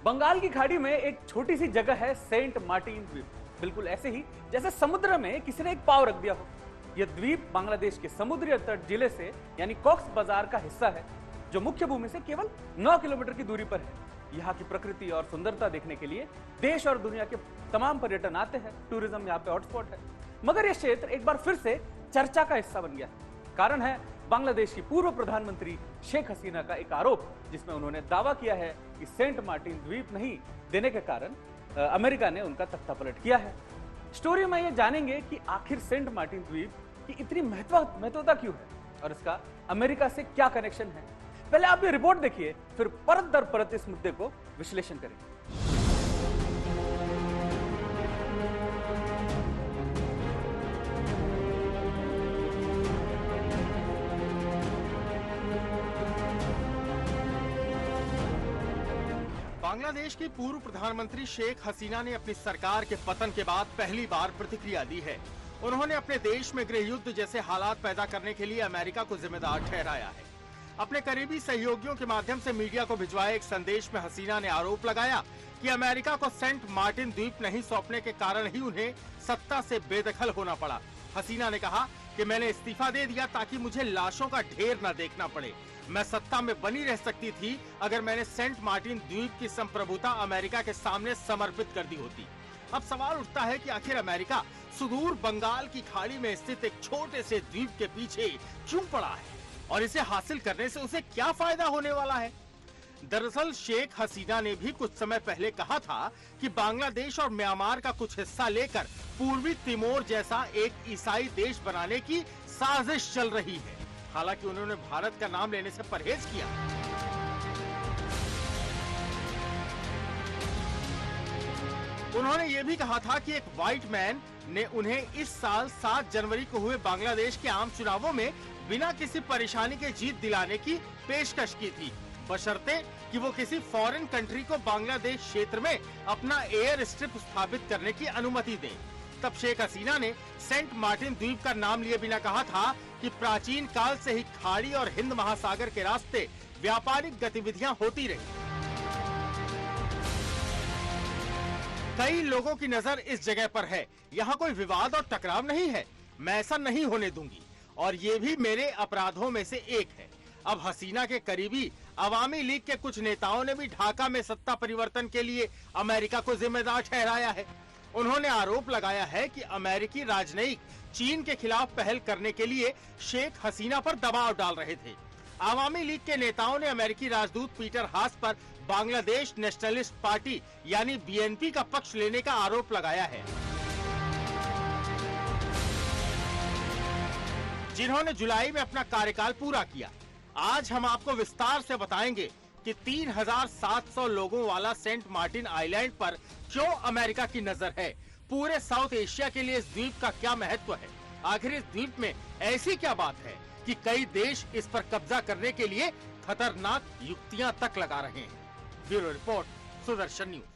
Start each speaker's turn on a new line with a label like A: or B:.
A: बंगाल की खाड़ी में एक छोटी सी जगह है सेंट मार्टिन द्वीप। बिल्कुल ऐसे ही जैसे समुद्र में किसी ने एक पाव रख दिया हो। यह द्वीप बांग्लादेश के समुद्री तट जिले से यानी कॉक्स बाजार का हिस्सा है, जो मुख्य भूमि से केवल 9 किलोमीटर की दूरी पर है। यहाँ की प्रकृति और सुंदरता देखने के लिए देश और दुनिया के तमाम पर्यटन आते हैं। टूरिज्म यहाँ पे हॉटस्पॉट है। मगर यह क्षेत्र एक बार फिर से चर्चा का हिस्सा बन गया है। कारण है बांग्लादेश की पूर्व प्रधानमंत्री शेख हसीना का एक आरोप, जिसमें उन्होंने दावा किया है कि सेंट मार्टिन द्वीप नहीं देने के कारण अमेरिका ने उनका तख्तापलट किया है। स्टोरी में ये जानेंगे कि आखिर सेंट मार्टिन द्वीप की इतनी महत्वता क्यों है और इसका अमेरिका से क्या कनेक्शन है। पहले आप ये रिपोर्ट देखिए, फिर परत दर परत इस मुद्दे को विश्लेषण करेंगे।
B: बांग्लादेश की पूर्व प्रधानमंत्री शेख हसीना ने अपनी सरकार के पतन के बाद पहली बार प्रतिक्रिया दी है। उन्होंने अपने देश में गृह युद्ध जैसे हालात पैदा करने के लिए अमेरिका को जिम्मेदार ठहराया है। अपने करीबी सहयोगियों के माध्यम से मीडिया को भिजवाए एक संदेश में हसीना ने आरोप लगाया कि अमेरिका को सेंट मार्टिन द्वीप नहीं सौंपने के कारण ही उन्हें सत्ता से बेदखल होना पड़ा। हसीना ने कहा कि मैंने इस्तीफा दे दिया ताकि मुझे लाशों का ढेर न देखना पड़े। मैं सत्ता में बनी रह सकती थी अगर मैंने सेंट मार्टिन द्वीप की संप्रभुता अमेरिका के सामने समर्पित कर दी होती। अब सवाल उठता है कि आखिर अमेरिका सुदूर बंगाल की खाड़ी में स्थित एक छोटे से द्वीप के पीछे क्यों पड़ा है और इसे हासिल करने से उसे क्या फायदा होने वाला है। दरअसल शेख हसीना ने भी कुछ समय पहले कहा था कि बांग्लादेश और म्यांमार का कुछ हिस्सा लेकर पूर्वी तिमोर जैसा एक ईसाई देश बनाने की साजिश चल रही है। हालांकि उन्होंने भारत का नाम लेने से परहेज किया। उन्होंने ये भी कहा था कि एक व्हाइट मैन ने उन्हें इस साल 7 जनवरी को हुए बांग्लादेश के आम चुनावों में बिना किसी परेशानी के जीत दिलाने की पेशकश की थी, बशर्ते कि वो किसी फॉरेन कंट्री को बांग्लादेश क्षेत्र में अपना एयर स्ट्रिप स्थापित करने की अनुमति दें। तब शेख हसीना ने सेंट मार्टिन द्वीप का नाम लिए बिना कहा था कि प्राचीन काल से ही खाड़ी और हिंद महासागर के रास्ते व्यापारिक गतिविधियां होती रही। कई लोगों की नजर इस जगह पर है। यहाँ कोई विवाद और टकराव नहीं है। मैं ऐसा नहीं होने दूंगी और ये भी मेरे अपराधों में से एक है। अब हसीना के करीबी अवामी लीग के कुछ नेताओं ने भी ढाका में सत्ता परिवर्तन के लिए अमेरिका को जिम्मेदार ठहराया है। उन्होंने आरोप लगाया है कि अमेरिकी राजनयिक चीन के खिलाफ पहल करने के लिए शेख हसीना पर दबाव डाल रहे थे। आवामी लीग के नेताओं ने अमेरिकी राजदूत पीटर हास पर बांग्लादेश नेशनलिस्ट पार्टी यानी बीएनपी का पक्ष लेने का आरोप लगाया है, जिन्होंने जुलाई में अपना कार्यकाल पूरा किया। आज हम आपको विस्तार से बताएंगे कि 3,700 लोगों वाला सेंट मार्टिन आइलैंड पर क्यों अमेरिका की नजर है। पूरे साउथ एशिया के लिए इस द्वीप का क्या महत्व है। आखिर इस द्वीप में ऐसी क्या बात है कि कई देश इस पर कब्जा करने के लिए खतरनाक युक्तियां तक लगा रहे हैं। Bureau report, Sudarshan news.